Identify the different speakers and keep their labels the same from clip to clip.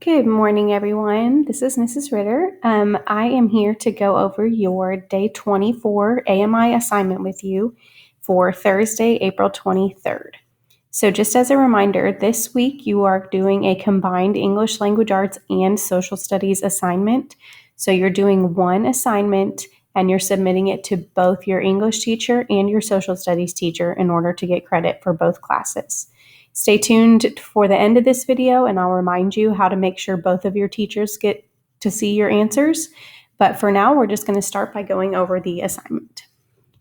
Speaker 1: Good morning, everyone. This is Mrs. Ritter. I am here to go over your day 24 AMI assignment with you for Thursday, April 23rd. So just as a reminder, this week you are doing a combined English language arts and social studies assignment. So you're doing one assignment and you're submitting it to both your English teacher and your social studies teacher in order to get credit for both classes. Stay tuned for the end of this video and I'll remind you how to make sure both of your teachers get to see your answers. But for now, we're just going to start by going over the assignment.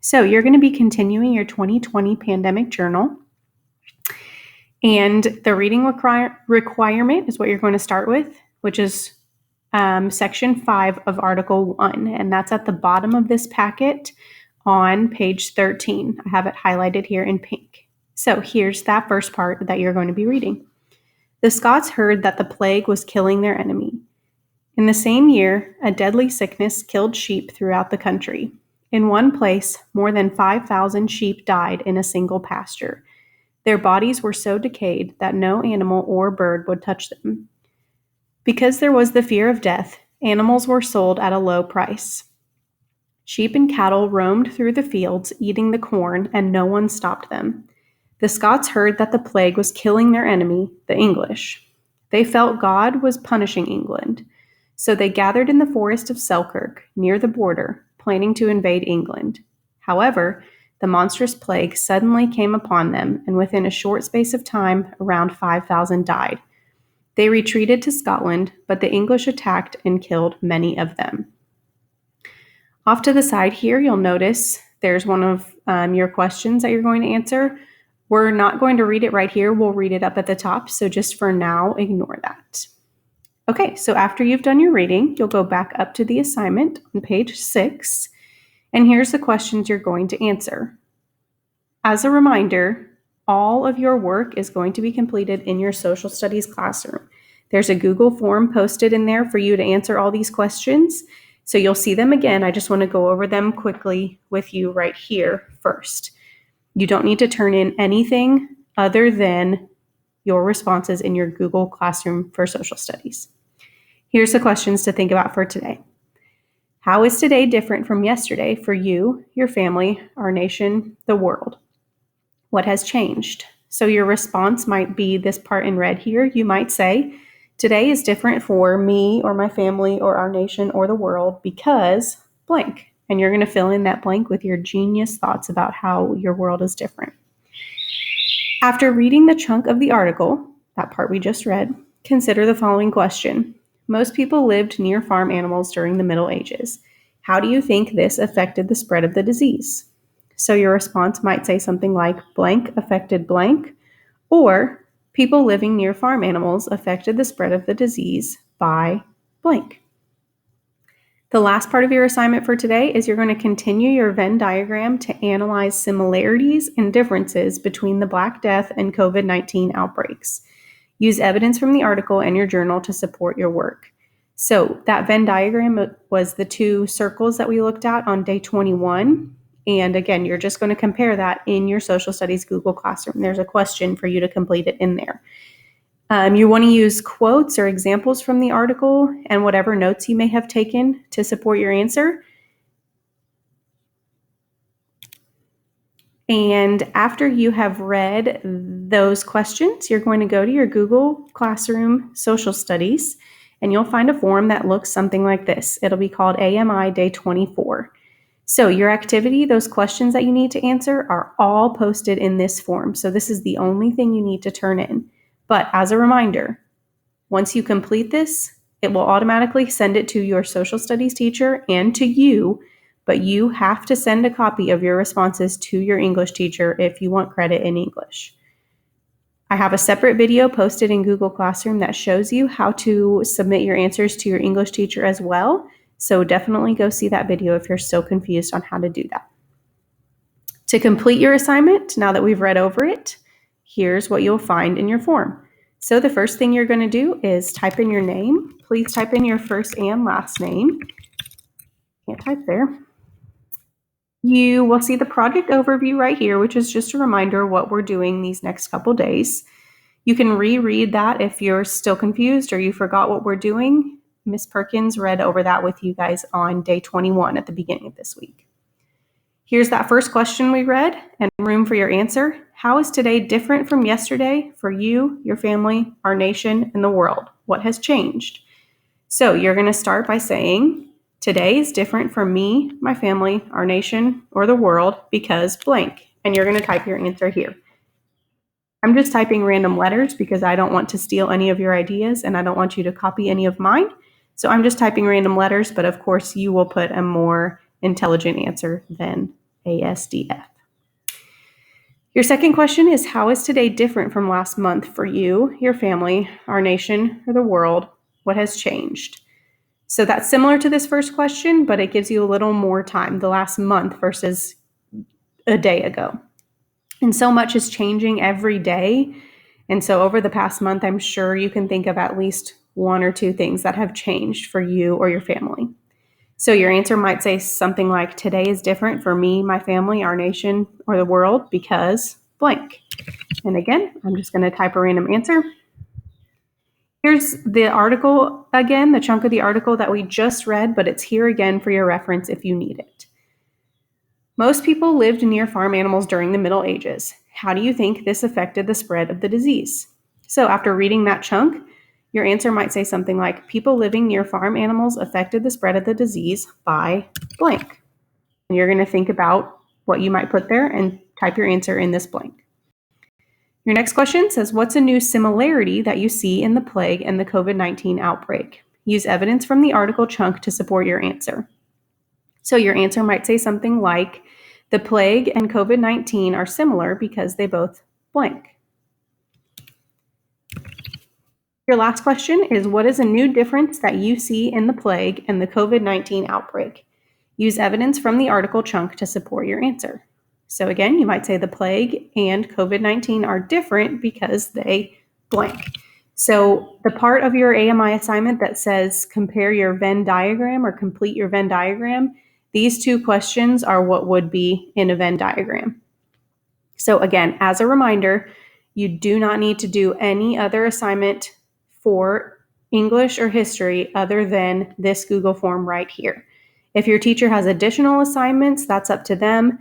Speaker 1: So you're going to be continuing your 2020 pandemic journal. And the reading requirement is what you're going to start with, which is section 5 of Article 1. And that's at the bottom of this packet on page 13. I have it highlighted here in pink. So here's that first part that you're going to be reading. The Scots heard that the plague was killing their enemy. In the same year, a deadly sickness killed sheep throughout the country. In one place, more than 5,000 sheep died in a single pasture. Their bodies were so decayed that no animal or bird would touch them. Because there was the fear of death, animals were sold at a low price. Sheep and cattle roamed through the fields, eating the corn, and no one stopped them. The Scots heard that the plague was killing their enemy, the English. They felt God was punishing England, so they gathered in the forest of Selkirk, near the border, planning to invade England. However, the monstrous plague suddenly came upon them, and within a short space of time, around 5,000 died. They retreated to Scotland, but the English attacked and killed many of them. Off to the side here, you'll notice there's one of your questions that you're going to answer. We're not going to read it right here. We'll read it up at the top. So just for now, ignore that. Okay, so after you've done your reading, you'll go back up to the assignment on page 6. And here's the questions you're going to answer. As a reminder, all of your work is going to be completed in your social studies classroom. There's a Google form posted in there for you to answer all these questions. So you'll see them again. I just want to go over them quickly with you right here first. You don't need to turn in anything other than your responses in your Google Classroom for social studies. Here's the questions to think about for today. How is today different from yesterday for you, your family, our nation, the world? What has changed? So your response might be this part in red here. You might say, today is different for me or my family or our nation or the world because blank. And you're going to fill in that blank with your genius thoughts about how your world is different. After reading the chunk of the article, that part we just read, consider the following question. Most people lived near farm animals during the Middle Ages. How do you think this affected the spread of the disease? So your response might say something like blank affected blank, or people living near farm animals affected the spread of the disease by blank. The last part of your assignment for today is you're going to continue your Venn diagram to analyze similarities and differences between the Black Death and COVID-19 outbreaks. Use evidence from the article and your journal to support your work. So that Venn diagram was the two circles that we looked at on day 21. And again, you're just going to compare that in your social studies Google Classroom. There's a question for you to complete it in there. You want to use quotes or examples from the article and whatever notes you may have taken to support your answer. And after you have read those questions, you're going to go to your Google Classroom Social Studies, and you'll find a form that looks something like this. It'll be called AMI Day 24. So your activity, those questions that you need to answer are all posted in this form. So this is the only thing you need to turn in. But as a reminder, once you complete this, it will automatically send it to your social studies teacher and to you, but you have to send a copy of your responses to your English teacher if you want credit in English. I have a separate video posted in Google Classroom that shows you how to submit your answers to your English teacher as well. So definitely go see that video if you're still confused on how to do that. To complete your assignment, now that we've read over it, here's what you'll find in your form. So the first thing you're going to do is type in your name. Please type in your first and last name. Can't type there. You will see the project overview right here, which is just a reminder of what we're doing these next couple days. You can reread that if you're still confused or you forgot what we're doing. Miss Perkins read over that with you guys on day 21 at the beginning of this week. Here's that first question we read and room for your answer. How is today different from yesterday for you, your family, our nation, and the world? What has changed? So you're going to start by saying, today is different for me, my family, our nation, or the world because blank. And you're going to type your answer here. I'm just typing random letters because I don't want to steal any of your ideas and I don't want you to copy any of mine. So I'm just typing random letters, but of course you will put a more intelligent answer than ASDF. Your second question is, how is today different from last month for you, your family, our nation, or the world? What has changed? So that's similar to this first question, but it gives you a little more time, the last month versus a day ago. And so much is changing every day. And so over the past month, I'm sure you can think of at least one or two things that have changed for you or your family. So your answer might say something like, today is different for me, my family, our nation, or the world because blank. And again, I'm just going to type a random answer. Here's the article again, the chunk of the article that we just read, but it's here again for your reference if you need it. Most people lived near farm animals during the Middle Ages. How do you think this affected the spread of the disease? So after reading that chunk, your answer might say something like, people living near farm animals affected the spread of the disease by blank. And you're going to think about what you might put there and type your answer in this blank. Your next question says, what's a new similarity that you see in the plague and the COVID-19 outbreak? Use evidence from the article chunk to support your answer. So your answer might say something like, the plague and COVID-19 are similar because they both blank. Your last question is, what is a new difference that you see in the plague and the COVID-19 outbreak? Use evidence from the article chunk to support your answer. So again, you might say the plague and COVID-19 are different because they blank. So the part of your AMI assignment that says compare your Venn diagram or complete your Venn diagram, these two questions are what would be in a Venn diagram. So again, as a reminder, you do not need to do any other assignment for English or history other than this Google form right here. If your teacher has additional assignments, that's up to them,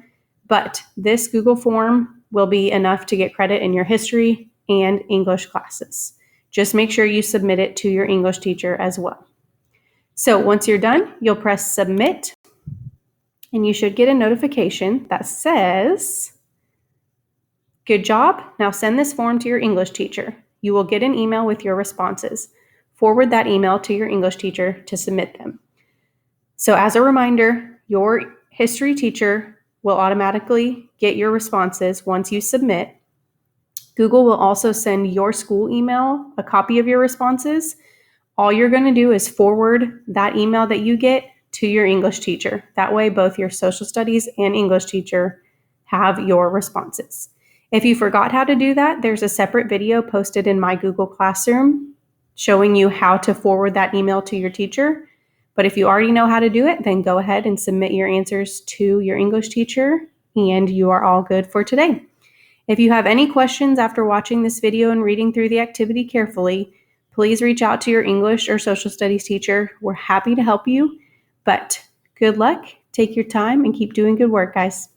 Speaker 1: but this Google form will be enough to get credit in your history and English classes. Just make sure you submit it to your English teacher as well. So once you're done, you'll press submit, and you should get a notification that says, good job, now send this form to your English teacher. You will get an email with your responses. Forward that email to your English teacher to submit them. So as a reminder, your history teacher will automatically get your responses once you submit. Google will also send your school email a copy of your responses. All you're going to do is forward that email that you get to your English teacher. That way, both your social studies and English teacher have your responses. If you forgot how to do that, there's a separate video posted in my Google Classroom showing you how to forward that email to your teacher. But if you already know how to do it, then go ahead and submit your answers to your English teacher, and you are all good for today. If you have any questions after watching this video and reading through the activity carefully, please reach out to your English or social studies teacher. We're happy to help you, but good luck, take your time, and keep doing good work, guys.